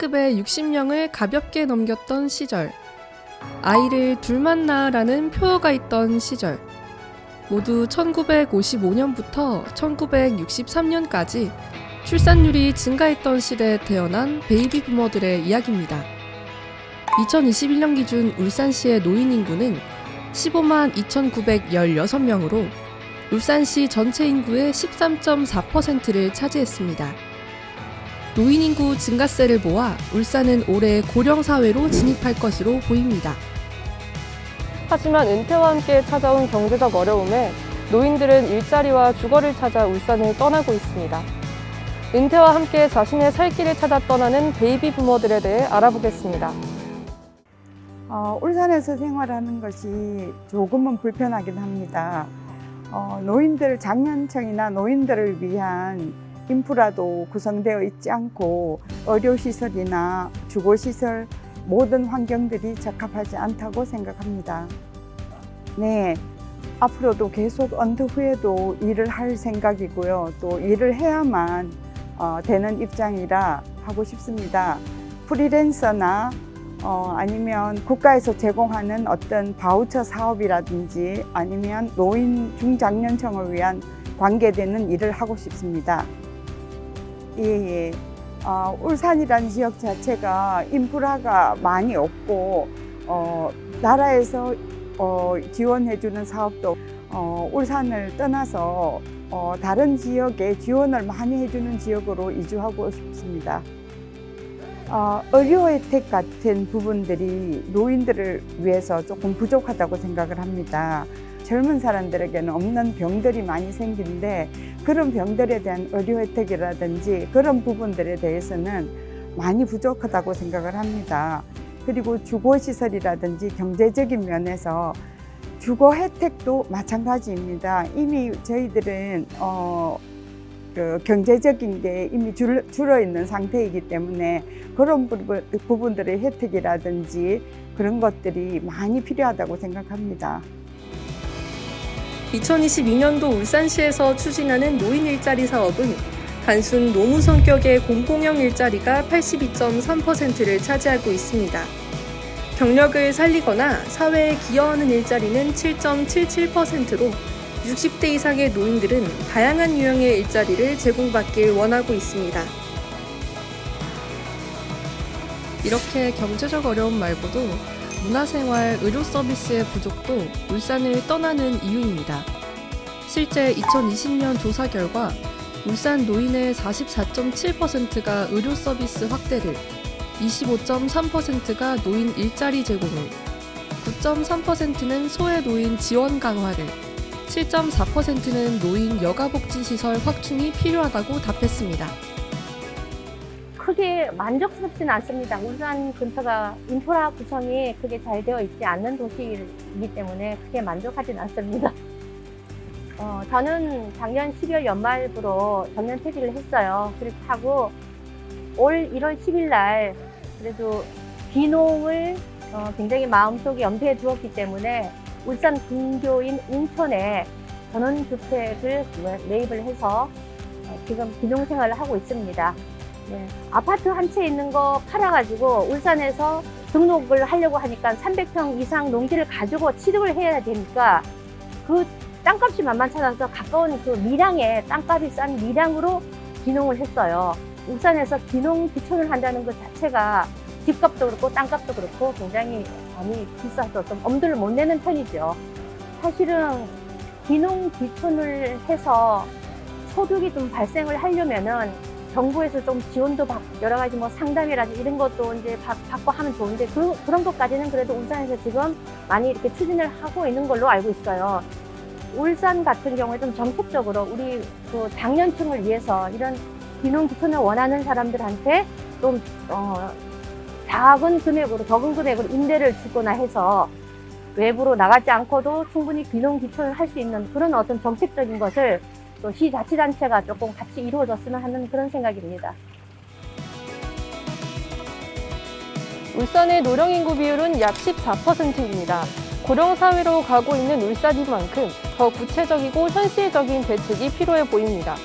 하급의 60명을 가볍게 넘겼던 시절, 아이를 둘만 낳아라는 표어가 있던 시절, 모두 1955년부터 1963년까지 출산율이 증가했던 시대에 태어난 베이비 부머들의 이야기입니다. 2021년 기준 울산시의 노인 인구는 15만 2,916명으로 울산시 전체 인구의 13.4%를 차지했습니다. 노인 인구 증가세를 모아 울산은 올해 고령사회로 진입할 것으로 보입니다. 하지만 은퇴와 함께 찾아온 경제적 어려움에 노인들은 일자리와 주거를 찾아 울산을 떠나고 있습니다. 은퇴와 함께 자신의 살 길을 찾아 떠나는 베이비 부머들에 대해 알아보겠습니다. 울산에서 생활하는 것이 조금은 불편하긴 합니다. 노인들 장년층이나 노인들을 위한 인프라도 구성되어 있지 않고 의료시설이나 주거시설 모든 환경들이 적합하지 않다고 생각합니다. 네, 앞으로도 계속 은퇴 후에도 일을 할 생각이고요. 또 일을 해야만 되는 입장이라 하고 싶습니다. 프리랜서나 아니면 국가에서 제공하는 어떤 바우처 사업이라든지 아니면 노인 중장년층을 위한 관계되는 일을 하고 싶습니다. 예. 울산이라는 지역 자체가 인프라가 많이 없고 나라에서 지원해주는 사업도 울산을 떠나서 다른 지역에 지원을 많이 해주는 지역으로 이주하고 싶습니다. 의료 혜택 같은 부분들이 노인들을 위해서 조금 부족하다고 생각을 합니다. 젊은 사람들에게는 없는 병들이 많이 생기는데 그런 병들에 대한 의료 혜택이라든지 그런 부분들에 대해서는 많이 부족하다고 생각을 합니다. 그리고 주거시설이라든지 경제적인 면에서 주거 혜택도 마찬가지입니다. 이미 저희들은 경제적인 게 이미 줄어 있는 상태이기 때문에 그런 부분들의 혜택이라든지 그런 것들이 많이 필요하다고 생각합니다. 2022년도 울산시에서 추진하는 노인 일자리 사업은 단순 노무 성격의 공공형 일자리가 82.3%를 차지하고 있습니다. 경력을 살리거나 사회에 기여하는 일자리는 7.77%로 60대 이상의 노인들은 다양한 유형의 일자리를 제공받길 원하고 있습니다. 이렇게 경제적 어려움 말고도 문화생활, 의료 서비스의 부족도 울산을 떠나는 이유입니다. 실제 2020년 조사 결과 울산 노인의 44.7%가 의료 서비스 확대를, 25.3%가 노인 일자리 제공을, 9.3%는 소외노인 지원 강화를, 7.4%는 노인 여가복지시설 확충이 필요하다고 답했습니다. 크게 만족스럽지는 않습니다. 울산 근처가 인프라 구성이 크게 잘 되어 있지 않는 도시이기 때문에 크게 만족하진 않습니다. 저는 작년 12월 연말부로 정년퇴직을 했어요. 그렇게 하고 올 1월 10일 날 그래도 귀농을 굉장히 마음속에 염두에 두었기 때문에 울산 근교인 웅천에 전원주택을 매입을 해서 지금 귀농 생활을 하고 있습니다. 네, 아파트 한 채 있는 거 팔아가지고 울산에서 등록을 하려고 하니까 300평 이상 농지를 가지고 취득을 해야 되니까 그 땅값이 만만찮아서 가까운 그 밀양에 땅값이 싼 밀양으로 귀농을 했어요. 울산에서 귀농 귀촌을 한다는 것 자체가 집값도 그렇고 땅값도 그렇고 굉장히 많이 비싸서 좀 엄두를 못 내는 편이죠. 사실은 귀농 귀촌을 해서 소득이 좀 발생을 하려면은 정부에서 좀 지원도 받고 여러 가지 뭐 상담이라든지 이런 것도 이제 받고 하면 좋은데 그런 것까지는 그래도 울산에서 지금 많이 이렇게 추진을 하고 있는 걸로 알고 있어요. 울산 같은 경우에 좀 정책적으로 우리 그 장년층을 위해서 이런 귀농 귀촌을 원하는 사람들한테 좀 적은 금액으로 임대를 주거나 해서 외부로 나가지 않고도 충분히 귀농 귀촌을 할 수 있는 그런 어떤 정책적인 것을 또 시자치단체가 조금 같이 이루어졌으면 하는 그런 생각입니다. 울산의 노령인구 비율은 약 14%입니다. 고령사회로 가고 있는 울산인 만큼 더 구체적이고 현실적인 대책이 필요해 보입니다.